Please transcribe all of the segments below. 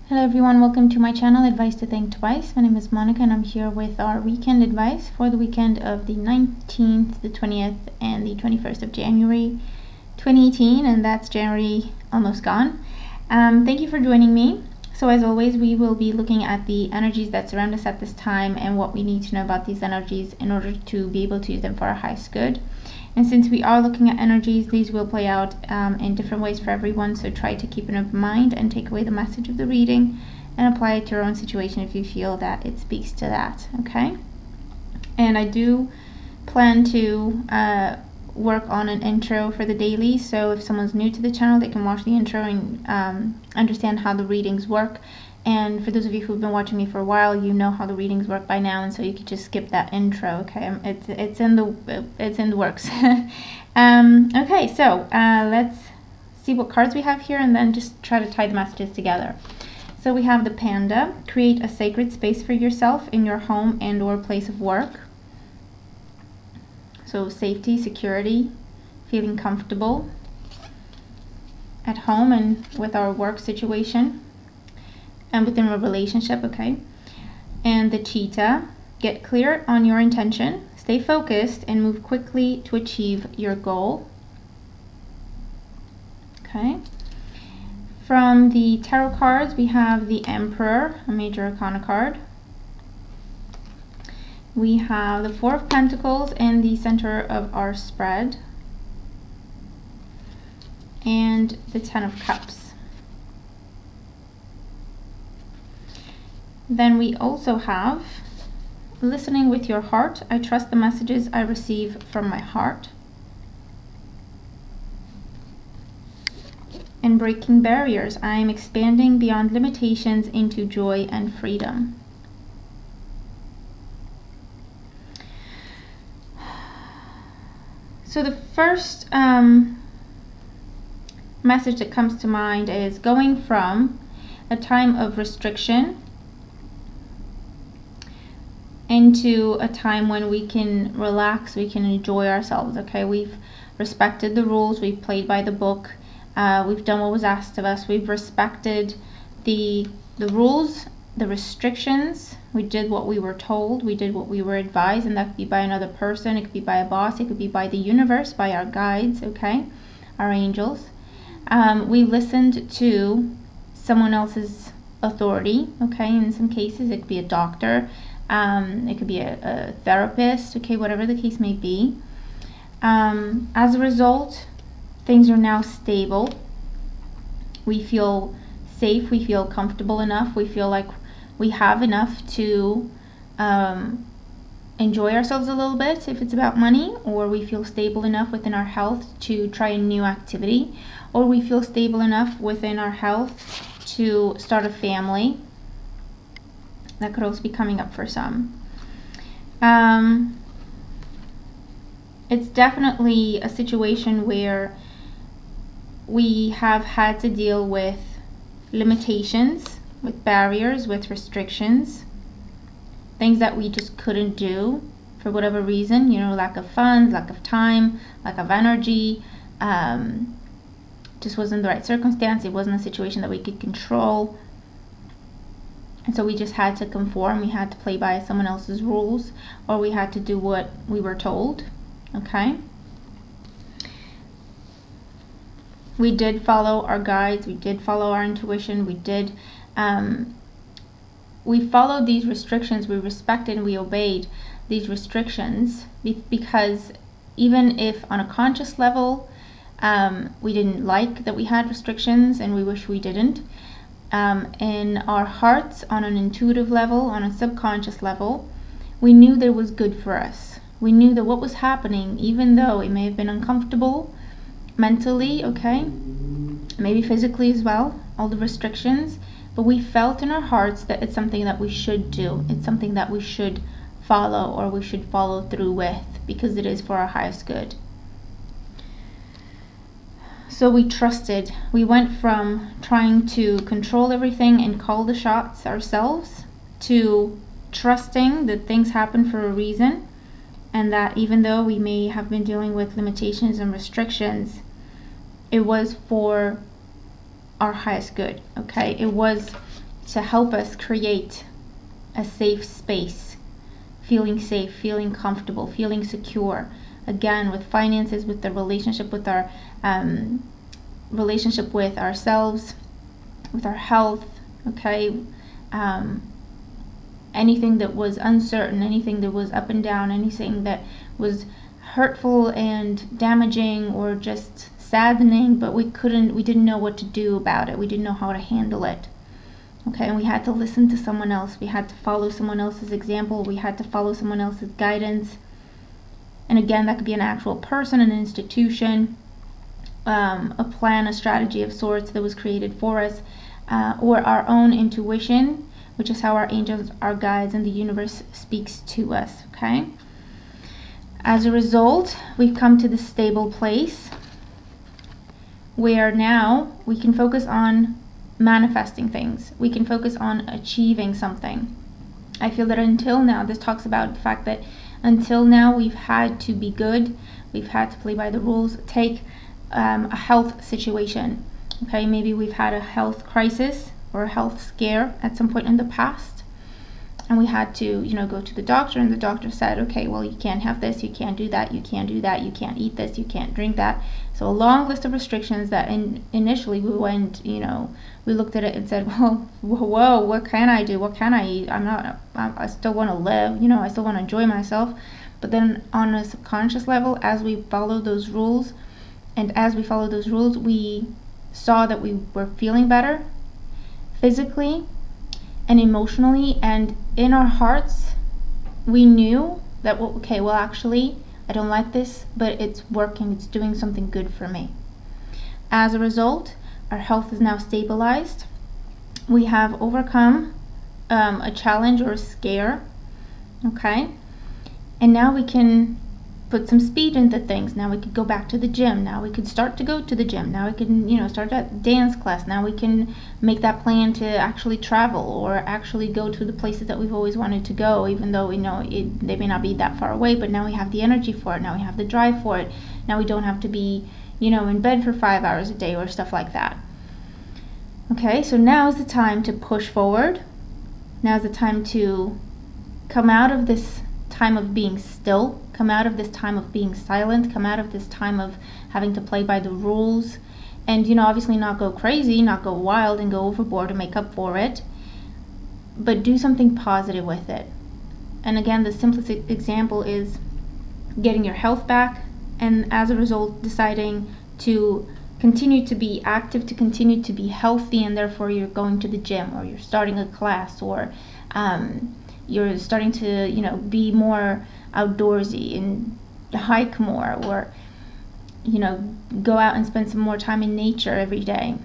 Hello everyone, welcome to my channel, Advice to Think Twice. My name is Monica and I'm here with our weekend advice for the weekend of the 19th, the 20th, and the 21st of January 2018, and that's January almost gone. Thank you for joining me. So as always, we will be looking at the energies that surround us at this time and what we need to know about these energies in order to be able to use them for our highest good. And since we are looking at energies, these will play out in different ways for everyone, so try to keep an open mind and take away the message of the reading and apply it to your own situation if you feel that it speaks to that, okay? And I do plan to work on an intro for the daily, so if someone's new to the channel, they can watch the intro and understand how the readings work. And for those of you who've been watching me for a while, you know how the readings work by now, and so you could just skip that intro, okay? It's in the works. Okay, so let's see what cards we have here and then just try to tie the messages together. So we have the Panda. Create a sacred space for yourself in your home and or place of work. So safety, security, feeling comfortable at home and with our work situation and within a relationship, okay? And the Cheetah, get clear on your intention, stay focused, and move quickly to achieve your goal. Okay. From the tarot cards, we have the Emperor, a major arcana card. We have the Four of Pentacles in the center of our spread, and the Ten of Cups. Then we also have listening with your heart. I trust the messages I receive from my heart. And breaking barriers. I am expanding beyond limitations into joy and freedom. So the first message that comes to mind is going from a time of restriction into a time when we can relax, we can enjoy ourselves, okay? We've respected the rules, we've played by the book, we've done what was asked of us, we've respected the rules, the restrictions, we did what we were told, we did what we were advised, and that could be by another person, it could be by a boss, it could be by the universe, by our guides, okay? Our angels. We listened to someone else's authority, okay? In some cases, it could be a doctor, it could be a therapist, okay, whatever the case may be. As a result, things are now stable. We feel safe, we feel comfortable enough, we feel like we have enough to enjoy ourselves a little bit if it's about money, or we feel stable enough within our health to try a new activity, or we feel stable enough within our health to start a family. That could also be coming up for some. It's definitely a situation where we have had to deal with limitations, with barriers, with restrictions, things that we just couldn't do for whatever reason, you know, lack of funds, lack of time, lack of energy, just wasn't the right circumstance, it wasn't a situation that we could control. And so we just had to conform, we had to play by someone else's rules, or we had to do what we were told, okay? We did follow our guides, we did follow our intuition, we followed these restrictions, we respected and we obeyed these restrictions because even if on a conscious level we didn't like that we had restrictions and we wish we didn't, in our hearts, on an intuitive level, on a subconscious level, we knew that it was good for us. We knew that what was happening, even though it may have been uncomfortable mentally, okay, maybe physically as well, all the restrictions, but we felt in our hearts that it's something that we should do. It's something that we should follow, or we should follow through with, because it is for our highest good. So we trusted. We went from trying to control everything and call the shots ourselves to trusting that things happen for a reason, and that even though we may have been dealing with limitations and restrictions, it was for our highest good, okay? It was to help us create a safe space, feeling safe, feeling comfortable, feeling secure. Again, with finances, with the relationship with our relationship with ourselves, with our health, okay? Anything that was uncertain, anything that was up and down, anything that was hurtful and damaging or just saddening, but we didn't know what to do about it. We didn't know how to handle it. Okay, and we had to listen to someone else. We had to follow someone else's example. We had to follow someone else's guidance. And again, that could be an actual person, an institution, a plan, a strategy of sorts that was created for us, or our own intuition, which is how our angels, our guides, and the universe speaks to us, okay? As a result, we've come to this stable place where now we can focus on manifesting things. We can focus on achieving something. I feel that until now, this talks about the fact that until now we've had to be good, we've had to play by the rules. Take a health situation, okay? Maybe we've had a health crisis or a health scare at some point in the past, and we had to, go to the doctor, and the doctor said, okay, well, you can't have this, you can't do that, you can't do that, you can't eat this, you can't drink that. So a long list of restrictions that initially we went, we looked at it and said, well, whoa, what can I do? What can I eat? I still want to live, I still want to enjoy myself. But then on a subconscious level, as we follow those rules, we saw that we were feeling better physically and emotionally, and in our hearts we knew that, okay, well, actually I don't like this, but it's working, it's doing something good for me. As a result, our health is now stabilized. We have overcome a challenge or a scare, okay? And now we can put some speed into things. Now we could go back to the gym. Now we could start to go to the gym. Now we can, start that dance class. Now we can make that plan to actually travel or actually go to the places that we've always wanted to go, even though we know they may not be that far away, but now we have the energy for it. Now we have the drive for it. Now we don't have to be, in bed for 5 hours a day or stuff like that. Okay, so now is the time to push forward. Now is the time to come out of this time of being still, come out of this time of being silent, come out of this time of having to play by the rules, and obviously not go crazy, not go wild and go overboard to make up for it, but do something positive with it. And again, the simplest example is getting your health back, and as a result deciding to continue to be active, to continue to be healthy, and therefore you're going to the gym, or you're starting a class, or you're starting to be more outdoorsy and hike more, or go out and spend some more time in nature every day.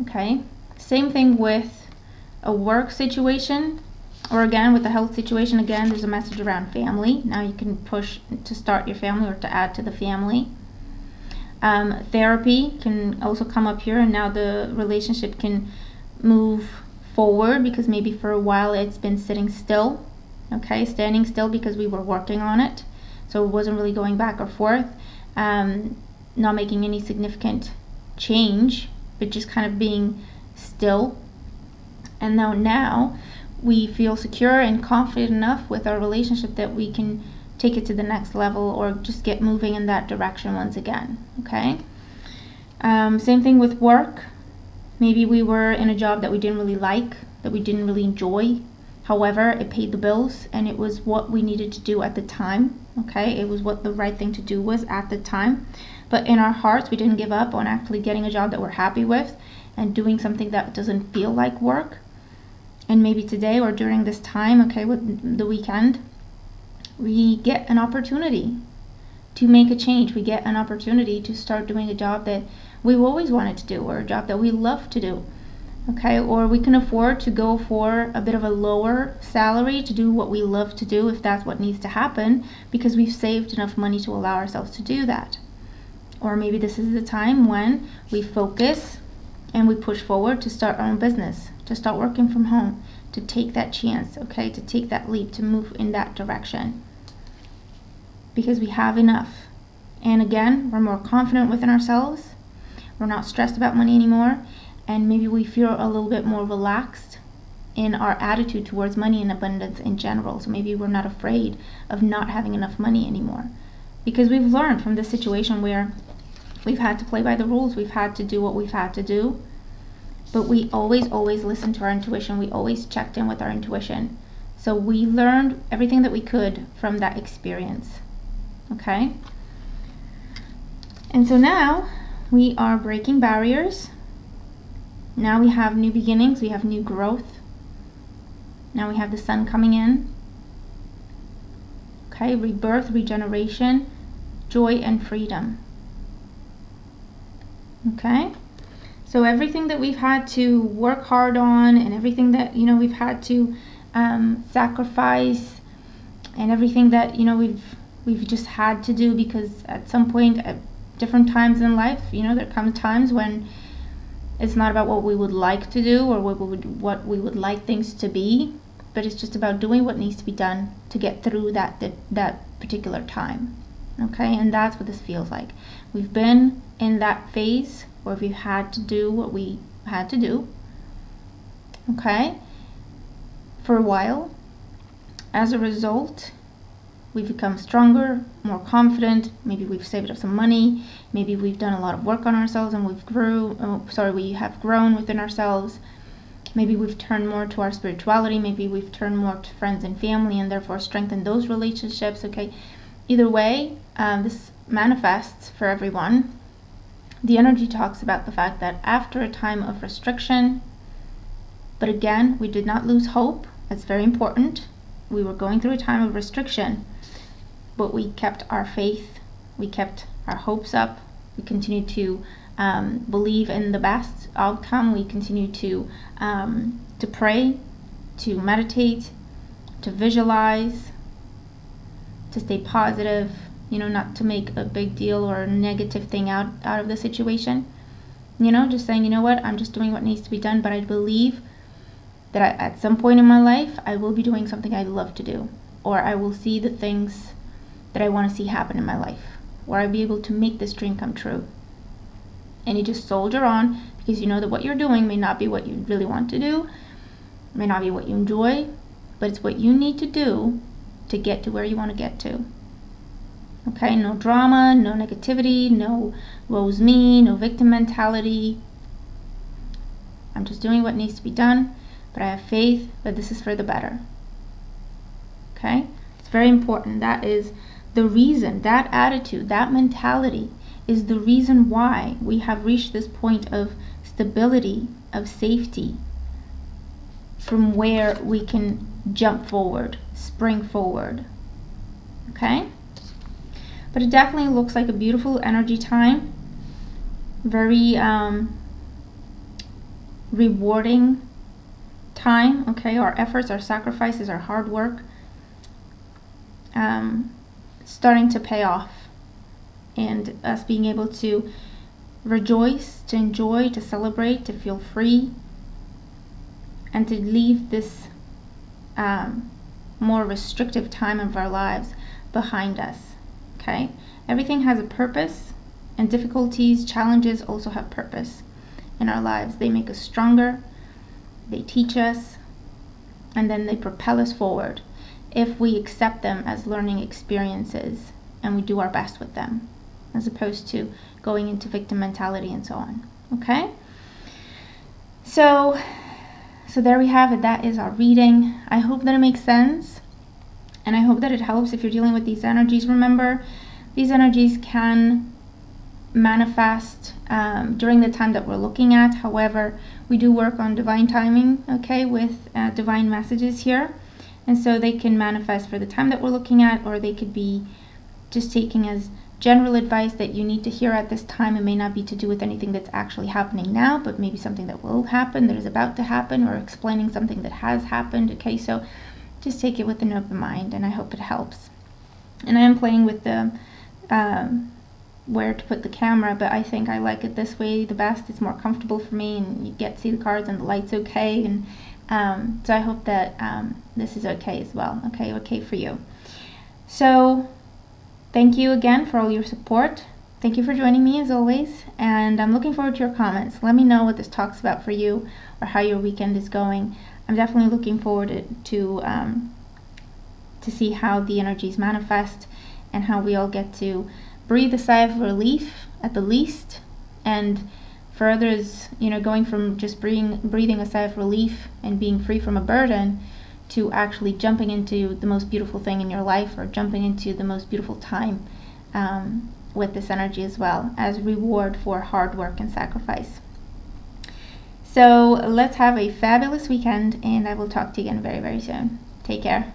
Okay, same thing with a work situation, or again with the health situation. Again, there's a message around family. Now you can push to start your family or to add to the family. Therapy can also come up here, and now the relationship can move forward because maybe for a while it's been sitting still, okay, standing still because we were working on it, so it wasn't really going back or forth, not making any significant change, but just kind of being still. And now we feel secure and confident enough with our relationship that we can take it to the next level or just get moving in that direction once again, okay? Same thing with work. Maybe we were in a job that we didn't really like, that we didn't really enjoy. However, it paid the bills and it was what we needed to do at the time, okay? It was what the right thing to do was at the time. But in our hearts, we didn't give up on actually getting a job that we're happy with and doing something that doesn't feel like work. And maybe today or during this time, okay, with the weekend, we get an opportunity to make a change. We get an opportunity to start doing a job that we've always wanted to do, or a job that we love to do, okay? Or we can afford to go for a bit of a lower salary to do what we love to do if that's what needs to happen, because we've saved enough money to allow ourselves to do that. Or maybe this is the time when we focus and we push forward to start our own business, to start working from home, to take that chance, okay, to take that leap, to move in that direction, because we have enough. And again, we're more confident within ourselves. We're not stressed about money anymore, and maybe we feel a little bit more relaxed in our attitude towards money and abundance in general. So maybe we're not afraid of not having enough money anymore, because we've learned from this situation where we've had to play by the rules, we've had to do what we've had to do, but we always listened to our intuition, we always checked in with our intuition. So we learned everything that we could from that experience, okay? And so now we are breaking barriers. Now we have new beginnings, we have new growth. Now we have the sun coming in. Okay, rebirth, regeneration, joy, and freedom. Okay, so everything that we've had to work hard on, and everything that, you know, we've had to sacrifice, and everything that, you know, we've just had to do, because at some point, at different times in life, you know, there come times when it's not about what we would like to do or what we would like things to be, but it's just about doing what needs to be done to get through that particular time. Okay, and that's what this feels like. We've been in that phase where we've had to do what we had to do, okay, for a while. As a result, we've become stronger, more confident. Maybe we've saved up some money. Maybe we've done a lot of work on ourselves and we have grown within ourselves. Maybe we've turned more to our spirituality. Maybe we've turned more to friends and family and therefore strengthened those relationships. Okay, either way, this manifests for everyone. The energy talks about the fact that after a time of restriction, but again, we did not lose hope. That's very important. We were going through a time of restriction, but we kept our faith, we kept our hopes up, we continued to believe in the best outcome, we continued to pray, to meditate, to visualize, to stay positive, you know, not to make a big deal or a negative thing out of the situation. You know, just saying, you know what, I'm just doing what needs to be done, but I believe that at some point in my life, I will be doing something I love to do, or I will see the things that I want to see happen in my life, or I'll be able to make this dream come true. And you just soldier on, because you know that what you're doing may not be what you really want to do, may not be what you enjoy, but it's what you need to do to get to where you want to get to. Okay, no drama, no negativity, no woe's me, no victim mentality. I'm just doing what needs to be done, but I have faith that this is for the better. Okay, it's very important. That is the reason, that attitude, that mentality is the reason why we have reached this point of stability, of safety, from where we can jump forward, spring forward. Okay, but it definitely looks like a beautiful energy time, very rewarding time. Okay, our efforts, our sacrifices, our hard work starting to pay off, and us being able to rejoice, to enjoy, to celebrate, to feel free, and to leave this more restrictive time of our lives behind us. Okay, everything has a purpose, and difficulties, challenges also have purpose in our lives. They make us stronger, they teach us, and then they propel us forward if we accept them as learning experiences and we do our best with them, as opposed to going into victim mentality and so on. Okay, so there we have it. That is our reading. I hope that it makes sense, and I hope that it helps if you're dealing with these energies. Remember, these energies can manifest during the time that we're looking at. However, we do work on divine timing, okay, with divine messages here, and so they can manifest for the time that we're looking at, or they could be just taking as general advice that you need to hear at this time. It may not be to do with anything that's actually happening now, but maybe something that will happen, that is about to happen, or explaining something that has happened. Okay, so just take it with an open mind, and I hope it helps. And I am playing with the where to put the camera, but I think I like it this way the best. It's more comfortable for me, and you get to see the cards, and the light's okay, and so I hope that this is okay as well. Okay for you. So thank you again for all your support. Thank you for joining me as always, and I'm looking forward to your comments. Let me know what this talks about for you or how your weekend is going. I'm definitely looking forward to see how the energies manifest and how we all get to breathe a sigh of relief at the least, and for others, going from just breathing a sigh of relief and being free from a burden to actually jumping into the most beautiful thing in your life, or jumping into the most beautiful time with this energy as well, as reward for hard work and sacrifice. So let's have a fabulous weekend, and I will talk to you again very, very soon. Take care.